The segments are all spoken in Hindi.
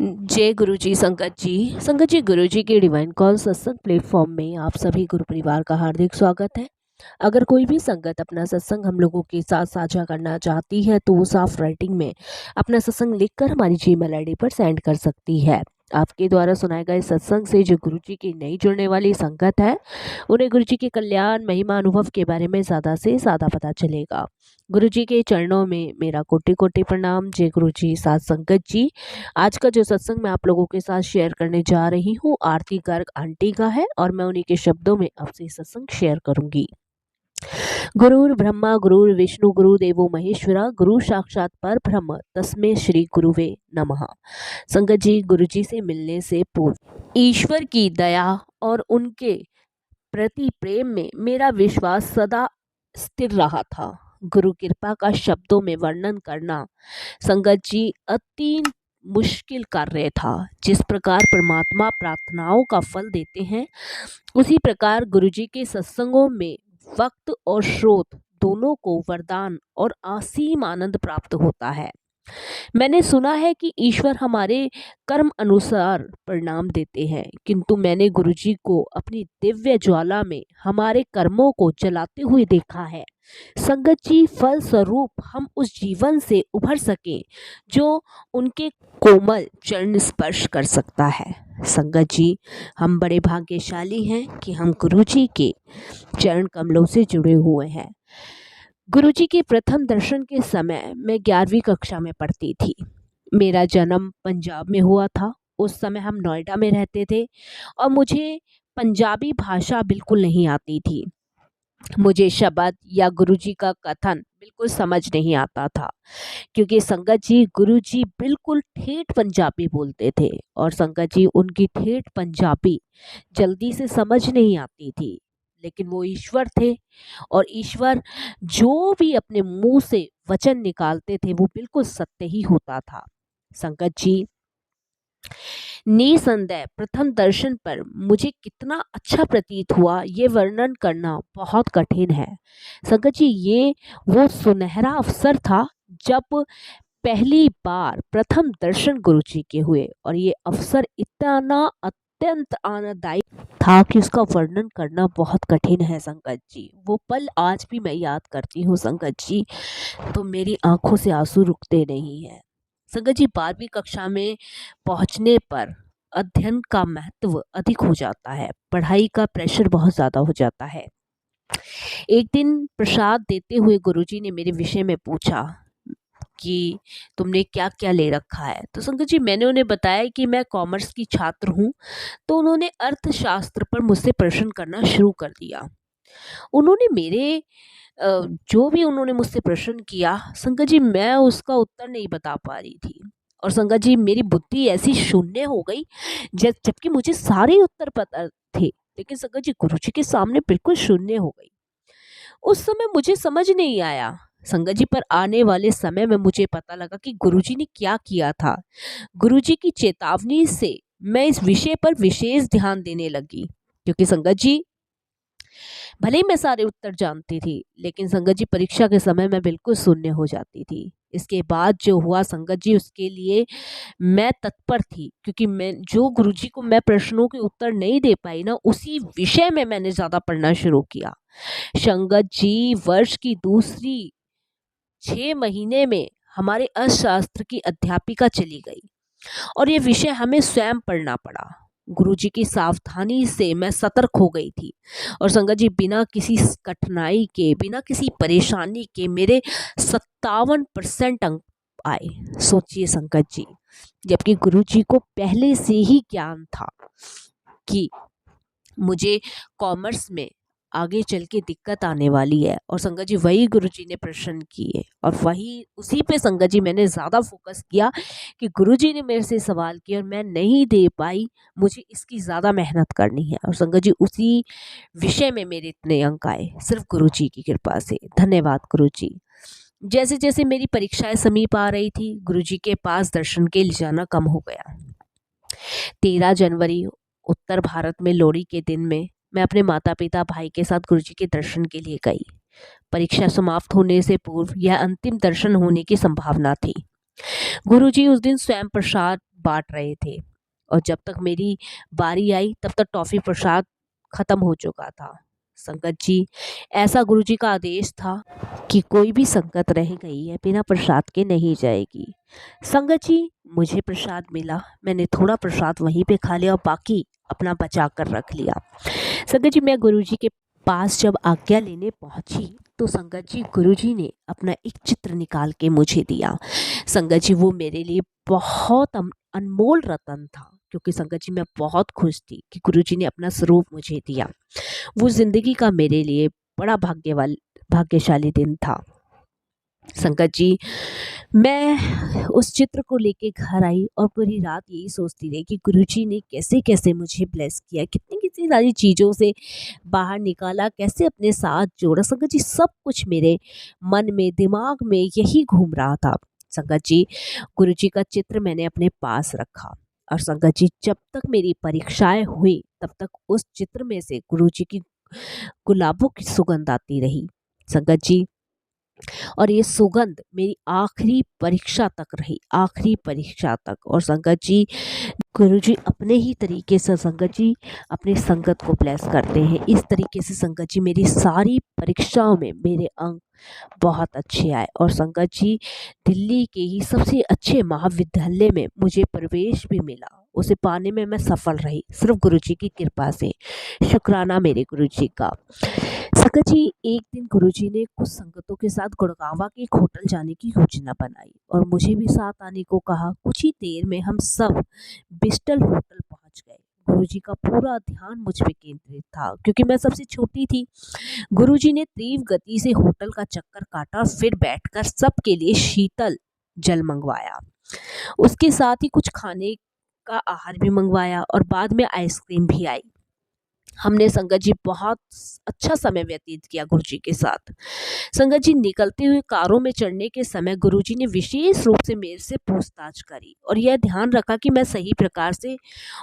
जय गुरु जी। संगत जी गुरु जी के डिवाइन कॉल सत्संग प्लेटफॉर्म में आप सभी गुरु परिवार का हार्दिक स्वागत है। अगर कोई भी संगत अपना सत्संग हम लोगों के साथ साझा करना चाहती है तो वो साफ राइटिंग में अपना सत्संग लिखकर हमारी जीमेल आईडी पर सेंड कर सकती है। आपके द्वारा सुनाए गए सत्संग से जो गुरु जी की नई जुड़ने वाली संगत है उन्हें गुरु जी के कल्याण महिमा अनुभव के बारे में ज़्यादा से ज़्यादा पता चलेगा। गुरु जी के चरणों में मेरा कोटि कोटि प्रणाम। जय गुरु जी। साथ संगत जी, आज का जो सत्संग मैं आप लोगों के साथ शेयर करने जा रही हूँ आरती गर्ग आंटी का है और मैं उन्हीं के शब्दों में आपसे सत्संग शेयर करूंगी। गुरुर् ब्रह्मा गुरुर् विष्णु गुरुदेवो महेश्वरा गुरु साक्षात पर ब्रह्म तस्मै श्री गुरुवे नमः। संगत जी, गुरु जी से मिलने से पूर्व ईश्वर की दया और उनके प्रति प्रेम में मेरा विश्वास सदा स्थिर रहा था। गुरु कृपा का शब्दों में वर्णन करना संगत जी अति मुश्किल कार्य था। जिस प्रकार परमात्मा प्रार्थनाओं का फल देते हैं उसी प्रकार गुरुजी के सत्संगों में वक्त और स्रोत दोनों को वरदान और असीम आनंद प्राप्त होता है। मैंने सुना है कि ईश्वर हमारे कर्म अनुसार परिणाम देते हैं, किंतु मैंने गुरुजी को अपनी दिव्य ज्वाला में हमारे कर्मों को जलाते हुए देखा है। संगत जी, फल स्वरूप हम उस जीवन से उभर सकें जो उनके कोमल चरण स्पर्श कर सकता है। संगत जी, हम बड़े भाग्यशाली हैं कि हम गुरुजी के चरण कमलों से जुड़े हुए हैं। गुरुजी के प्रथम दर्शन के समय मैं 11वीं कक्षा में पढ़ती थी। मेरा जन्म पंजाब में हुआ था। उस समय हम नोएडा में रहते थे और मुझे पंजाबी भाषा बिल्कुल नहीं आती थी। मुझे शब्द या गुरुजी का कथन बिल्कुल समझ नहीं आता था, क्योंकि संगत जी गुरुजी बिल्कुल ठेठ पंजाबी बोलते थे और संगत जी उनकी ठेठ पंजाबी जल्दी से समझ नहीं आती थी। लेकिन वो ईश्वर थे और ईश्वर जो भी अपने मुंह से वचन निकालते थे वो बिल्कुल सत्य ही होता था। संगत जी, निसंदेह प्रथम दर्शन पर मुझे कितना अच्छा प्रतीत हुआ ये वर्णन करना बहुत कठिन है। संगत जी, ये वो सुनहरा अवसर था जब पहली बार प्रथम दर्शन गुरुजी के हुए और ये अवसर इतना अत्यंत आनंददायी था कि उसका वर्णन करना बहुत कठिन है। संगत जी, वो पल आज भी मैं याद करती हूँ संगत जी, तो मेरी आंखों से आंसू रुकते नहीं हैं। संगत जी, 12वीं कक्षा में पहुंचने पर अध्ययन का महत्व अधिक हो जाता है, पढ़ाई का प्रेशर बहुत ज़्यादा हो जाता है। एक दिन प्रसाद देते हुए गुरुजी ने मेरे विषय में पूछा कि तुमने क्या क्या ले रखा है। तो संगत जी, मैंने उन्हें बताया कि मैं कॉमर्स की छात्र हूँ। तो उन्होंने अर्थशास्त्र पर मुझसे प्रश्न करना शुरू कर दिया। उन्होंने मेरे जो भी उन्होंने मुझसे प्रश्न किया संगत जी, मैं उसका उत्तर नहीं बता पा रही थी और संगत जी मेरी बुद्धि ऐसी शून्य हो गई जबकि मुझे सारे उत्तर पता थे, लेकिन संगत जी गुरुजी के सामने बिल्कुल शून्य हो गई। उस समय मुझे समझ नहीं आया संगत जी, पर आने वाले समय में मुझे पता लगा कि गुरुजी ने क्या किया था। गुरुजी की चेतावनी से मैं इस विषय पर विशेष ध्यान देने लगी, क्योंकि संगत जी भले ही मैं सारे उत्तर जानती थी लेकिन संगत जी परीक्षा के समय मैं बिल्कुल शून्य हो जाती थी। इसके बाद जो हुआ संगत जी, उसके लिए मैं तत्पर थी, क्योंकि मैं जो गुरुजी को मैं प्रश्नों के उत्तर नहीं दे पाई ना, उसी विषय में मैंने ज़्यादा पढ़ना शुरू किया। संगत जी, वर्ष की दूसरी 6 महीने में हमारे अर्थशास्त्र की अध्यापिका चली गई और ये विषय हमें स्वयं पढ़ना पड़ा। गुरुजी की सावधानी से मैं सतर्क हो गई थी और संगत जी बिना किसी कठिनाई के, बिना किसी परेशानी के मेरे 57% अंक आए। सोचिए संगत जी, जबकि गुरुजी को पहले से ही ज्ञान था कि मुझे कॉमर्स में आगे चल के दिक्कत आने वाली है और संगत जी वही गुरुजी ने प्रश्न किए और वही उसी पे संगत जी मैंने ज़्यादा फोकस किया कि गुरुजी ने मेरे से सवाल किया और मैं नहीं दे पाई, मुझे इसकी ज़्यादा मेहनत करनी है और संगत जी उसी विषय में मेरे इतने अंक आए सिर्फ गुरुजी की कृपा से। धन्यवाद गुरुजी। जैसे जैसे मेरी परीक्षाएं समीप आ रही थी गुरुजी के पास दर्शन के लिए जाना कम हो गया। 13 जनवरी उत्तर भारत में लोहड़ी के दिन में मैं अपने माता पिता भाई के साथ गुरुजी के दर्शन के लिए गई। परीक्षा समाप्त होने से पूर्व यह अंतिम दर्शन होने की संभावना थी। गुरुजी उस दिन स्वयं प्रसाद बांट रहे थे और जब तक मेरी बारी आई तब तक टॉफ़ी प्रसाद ख़त्म हो चुका था। संगत जी, ऐसा गुरुजी का आदेश था कि कोई भी संगत रह गई है बिना प्रसाद के नहीं जाएगी। संगत जी, मुझे प्रसाद मिला, मैंने थोड़ा प्रसाद वहीं पे खा लिया और बाकी अपना बचा कर रख लिया। संगत जी, मैं गुरुजी के पास जब आज्ञा लेने पहुंची तो संगत जी, गुरुजी ने अपना एक चित्र निकाल के मुझे दिया। संगत जी, वो मेरे लिए बहुत अनमोल रतन था, क्योंकि संगत जी मैं बहुत खुश थी कि गुरुजी ने अपना स्वरूप मुझे दिया। वो ज़िंदगी का मेरे लिए बड़ा भाग्यशाली दिन था। संगत जी, मैं उस चित्र को लेके घर आई और पूरी रात यही सोचती रही कि गुरुजी ने कैसे-कैसे मुझे ब्लेस किया, कितनी-कितनी सारी चीज़ों से बाहर निकाला, कैसे अपने साथ जोड़ा। संगत जी, सब कुछ मेरे मन में, दिमाग में यही घूम रहा था। संगत जी, गुरुजी का चित्र मैंने अपने पास रखा और संगत जी, जब तक मेरी परीक्षाएँ हुई तब तक उस चित्र में से गुरुजी की गुलाबों की सुगंध आती रही। संगत जी, और ये सुगंध मेरी आखिरी परीक्षा तक रही, आखिरी परीक्षा तक। और संगत जी, गुरुजी अपने ही तरीके से संगत जी अपने संगत को ब्लेस करते हैं। इस तरीके से संगत जी मेरी सारी परीक्षाओं में मेरे अंक बहुत अच्छे आए और संगत जी, दिल्ली के ही सबसे अच्छे महाविद्यालय में मुझे प्रवेश भी मिला। उसे पाने में मैं सफल रही, सिर्फ गुरुजी की कृपा से। शुक्राना मेरे गुरुजी का। संगत जी, एक दिन गुरुजी ने कुछ संगतों के साथ गुड़गांवा के एक होटल जाने की योजना बनाई और मुझे भी साथ आने को कहा। कुछ ही देर में हम सब बिस्टल होटल पहुंच गए। गुरुजी का पूरा ध्यान मुझ पे केंद्रित था क्योंकि मैं सबसे छोटी थी। गुरुजी ने तीव्र गति से होटल का चक्कर काटा और फिर बैठकर सबके लिए शीतल जल मंगवाया। उसके साथ ही कुछ खाने का आहार भी मंगवाया और बाद में आइसक्रीम भी आई। हमने संगत जी बहुत अच्छा समय व्यतीत किया गुरुजी के साथ। संगत जी, निकलते हुए कारों में चढ़ने के समय गुरुजी ने विशेष रूप से मेरे से पूछताछ करी और यह ध्यान रखा कि मैं सही प्रकार से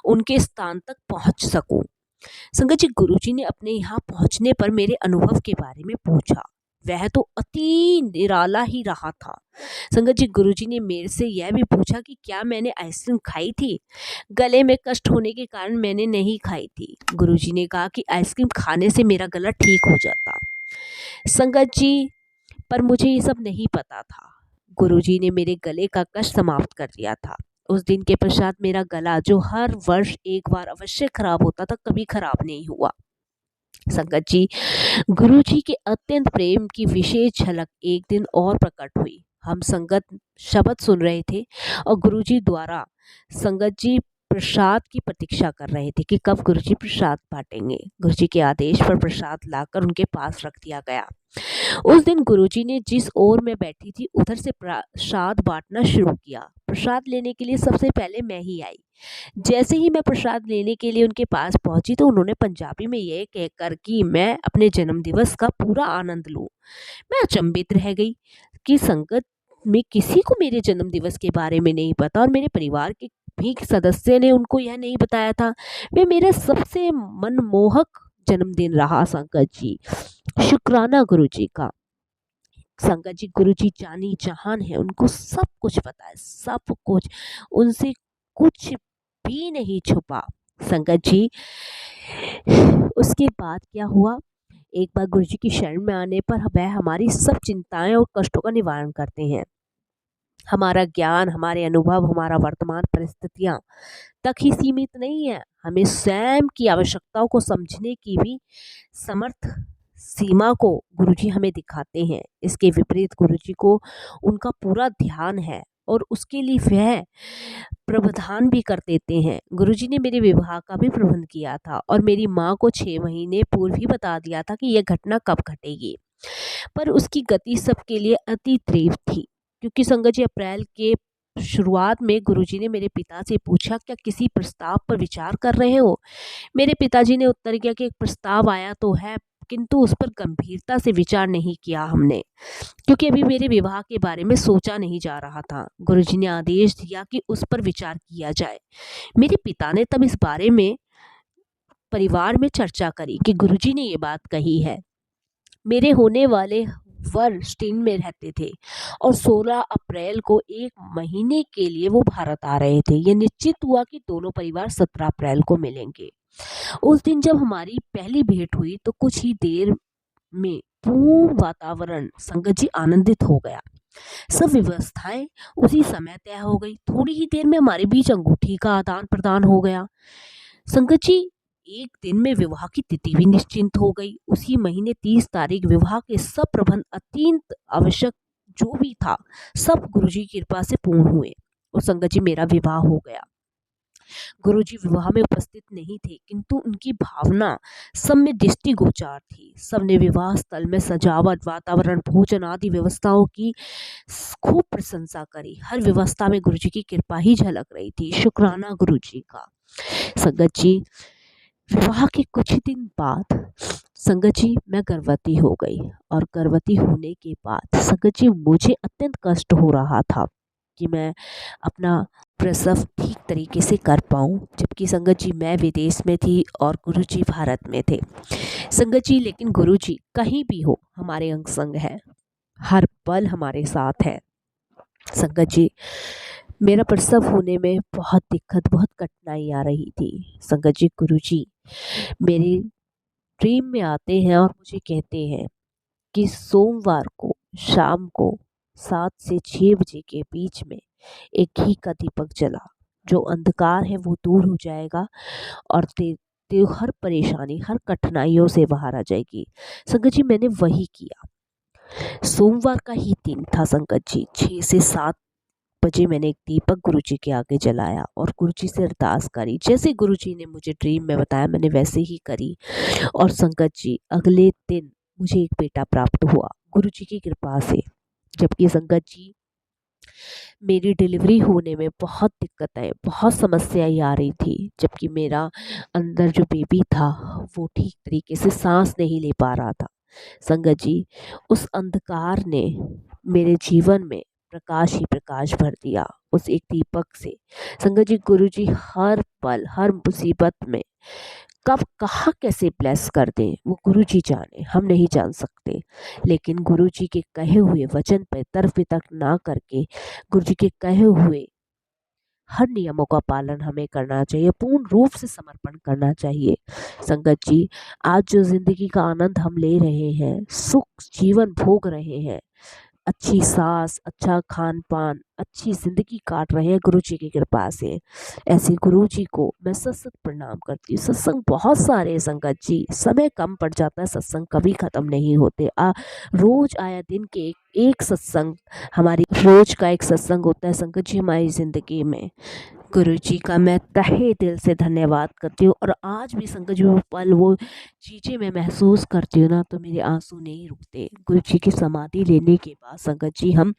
उनके स्थान तक पहुंच सकूं। संगत जी, गुरुजी ने अपने यहाँ पहुंचने पर मेरे अनुभव के बारे में पूछा। वह तो अति निराला ही रहा था। संगत जी, गुरुजी ने मेरे से यह भी पूछा कि क्या मैंने आइसक्रीम खाई थी। गले में कष्ट होने के कारण मैंने नहीं खाई थी। गुरुजी ने कहा कि आइसक्रीम खाने से मेरा गला ठीक हो जाता। संगत जी, पर मुझे ये सब नहीं पता था। गुरुजी ने मेरे गले का कष्ट समाप्त कर दिया था। उस दिन के पश्चात मेरा गला, जो हर वर्ष एक बार अवश्य खराब होता था, कभी खराब नहीं हुआ। संगत जी, गुरुजी के अत्यंत प्रेम की विशेष झलक एक दिन और प्रकट हुई। हम संगत शब्द सुन रहे थे और गुरुजी द्वारा संगत जी प्रसाद की प्रतीक्षा कर रहे थे कि कब गुरुजी प्रसाद बांटेंगे। गुरुजी के आदेश पर प्रसाद लाकर उनके पास रख दिया गया। उस दिन गुरुजी ने जिस ओर मैं बैठी थी उधर से प्रसाद बांटना शुरू किया। प्रसाद लेने के लिए सबसे पहले मैं ही आई। जैसे ही मैं प्रसाद लेने के लिए उनके पास पहुंची तो उन्होंने पंजाबी में यह कहकर कि मैं अपने जन्मदिवस का पूरा आनंद लूं। मैं अचंभित रह गई कि संगत में किसी को मेरे जन्मदिवस के बारे में नहीं पता और मेरे परिवार के भी सदस्य ने उनको यह नहीं बताया था। वे मेरा सबसे मनमोहक जन्मदिन रहा संगत जी। शुक्राना गुरुजी का। संगत जी, गुरुजी जानी जहान है, उनको सब कुछ पता है, सब कुछ। उनसे कुछ भी नहीं छुपा। संगत जी, उसके बाद क्या हुआ, एक बार गुरुजी की शरण में आने पर वह हमारी सब चिंताएं और कष्टों का निवारण करते हैं। हमारा ज्ञान, हमारे अनुभव, हमारा वर्तमान परिस्थितियां तक ही सीमित नहीं है। हमें स्वयं की आवश्यकताओं को समझने की भी समर्थ सीमा को गुरुजी हमें दिखाते हैं। इसके विपरीत गुरुजी को उनका पूरा ध्यान है और उसके लिए वह प्रावधान भी कर देते हैं। गुरुजी ने मेरे विवाह का भी प्रबंध किया था और मेरी माँ को 6 महीने पूर्व ही बता दिया था कि यह घटना कब घटेगी। पर उसकी गति सबके लिए अति तीव्र थी, क्योंकि संगत जी, अप्रैल के शुरुआत में गुरुजी ने मेरे पिता से पूछा, क्या किसी प्रस्ताव पर विचार कर रहे हो। मेरे पिताजी ने उत्तर किया कि एक प्रस्ताव आया तो है, किंतु उस पर गंभीरता से विचार नहीं किया हमने, क्योंकि अभी मेरे विवाह के बारे में सोचा नहीं जा रहा था। गुरुजी ने आदेश दिया कि उस पर विचार किया जाए। मेरे पिता ने तब इस बारे में परिवार में चर्चा करी कि गुरुजी ने ये बात कही है। मेरे होने वाले वर स्टेन में रहते थे और 16 अप्रैल को 1 महीने के लिए वो भारत आ रहे थे। ये निश्चित हुआ कि दोनों परिवार 17 अप्रैल को मिलेंगे। उस दिन जब हमारी पहली भेंट हुई तो कुछ ही देर में पूर्ण वातावरण संगत जी आनंदित हो गया। सब व्यवस्थाएं उसी समय तय हो गई। थोड़ी ही देर में हमारे बीच अंगूठी का आदान प्रदान हो गया। संगत जी, एक दिन में विवाह की तिथि भी निश्चिंत हो गई। उसी महीने 30 तारीख विवाह के सब प्रबंध अत्यंत आवश्यक जो भी था सब गुरुजी की कृपा से पूर्ण हुए और संगत जी मेरा विवाह हो गया। गुरुजी विवाह में उपस्थित नहीं थे किंतु उनकी भावना सब में दृष्टिगोचर थी। सबने विवाह स्थल में सजावट, वातावरण, भोजन आदि व्यवस्थाओं की खूब प्रशंसा करी। हर व्यवस्था में गुरुजी की कृपा ही झलक रही थी। शुक्राना गुरुजी का। संगत जी, विवाह के कुछ दिन बाद संगत जी मैं गर्भवती हो गई और गर्भवती होने के बाद संगत जी मुझे अत्यंत कष्ट हो रहा था कि मैं अपना प्रसव ठीक तरीके से कर पाऊँ, जबकि संगत जी मैं विदेश में थी और गुरुजी भारत में थे। संगत जी, लेकिन गुरुजी कहीं भी हो हमारे अंग संग है, हर पल हमारे साथ है। संगत जी, मेरा प्रसव होने में बहुत दिक्कत, बहुत कठिनाई आ रही थी। संगत जी, गुरुजी मेरी ड्रीम में आते हैं और मुझे कहते हैं कि सोमवार को शाम को 7 से 6 बजे के बीच में एक घी का दीपक जला, जो अंधकार है वो दूर हो जाएगा और ते हर परेशानी, हर कठिनाइयों से बाहर आ जाएगी। संगत जी, मैंने वही किया। सोमवार का ही दिन था संगत जी। 6 से 7 बजे मैंने एक दीपक गुरुजी के आगे जलाया और गुरुजी से अरदास करी। जैसे गुरुजी ने मुझे ड्रीम में बताया मैंने वैसे ही करी और संगत जी अगले दिन मुझे एक बेटा प्राप्त हुआ गुरुजी की कृपा से। जबकि संगत जी मेरी डिलीवरी होने में बहुत दिक्कतें, बहुत समस्याएं आ रही थी, जबकि मेरा अंदर जो बेबी था वो ठीक तरीके से सांस नहीं ले पा रहा था। संगत जी, उस अंधकार ने मेरे जीवन में प्रकाश ही प्रकाश भर दिया उस एक दीपक से। संगत जी, गुरुजी हर पल, हर मुसीबत में कब कहाँ कैसे ब्लेस कर दें वो गुरुजी जाने, हम नहीं जान सकते। लेकिन गुरुजी के कहे हुए वचन पर तर्क वितर्क ना करके गुरुजी के कहे हुए हर नियमों का पालन हमें करना चाहिए, पूर्ण रूप से समर्पण करना चाहिए। संगत जी, आज जो जिंदगी का आनंद हम ले रहे हैं, सुख जीवन भोग रहे हैं, अच्छी सांस, अच्छा खान पान, अच्छी जिंदगी काट रहे हैं गुरुजी की कृपा से। ऐसे गुरुजी को मैं सत सत प्रणाम करती हूँ। सत्संग बहुत सारे हैं संगत जी, समय कम पड़ जाता है, सत्संग कभी खत्म नहीं होते। रोज आया दिन के एक सत्संग, हमारी रोज का एक सत्संग होता है संगत जी हमारी जिंदगी में। गुरुजी का मैं तहे दिल से धन्यवाद करती हूँ और आज भी संगत जी वो पल, वो चीज़ें मैं महसूस करती हूँ ना तो मेरे आंसू नहीं रुकते। गुरुजी की समाधि लेने के बाद संगत जी हम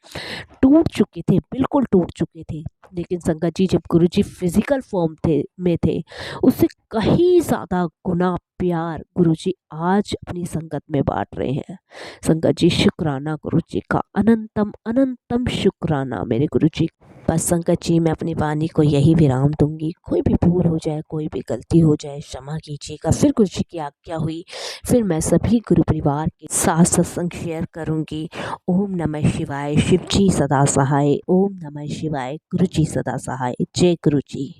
टूट चुके थे, बिल्कुल टूट चुके थे। लेकिन संगत जी जब गुरुजी फिजिकल फॉर्म में थे, उससे कहीं ज़्यादा गुना प्यार गुरुजी आज अपनी संगत में बांट रहे हैं। संगत जी, शुक्राना गुरुजी का, अनंतम अनंतम शुक्राना मेरे गुरुजी। बस संगत जी, मैं अपनी वाणी को यही विराम दूंगी। कोई भी भूल हो जाए, कोई भी गलती हो जाए, क्षमा कीजिएगा। फिर गुरुजी की आज्ञा हुई फिर मैं सभी गुरु परिवार के साथ सत्संग शेयर करूंगी। ओम नमः शिवाय। शिव जी सदा सहाय। ओम नमः शिवाय। गुरु जी सदा सहाय। जय गुरु जी।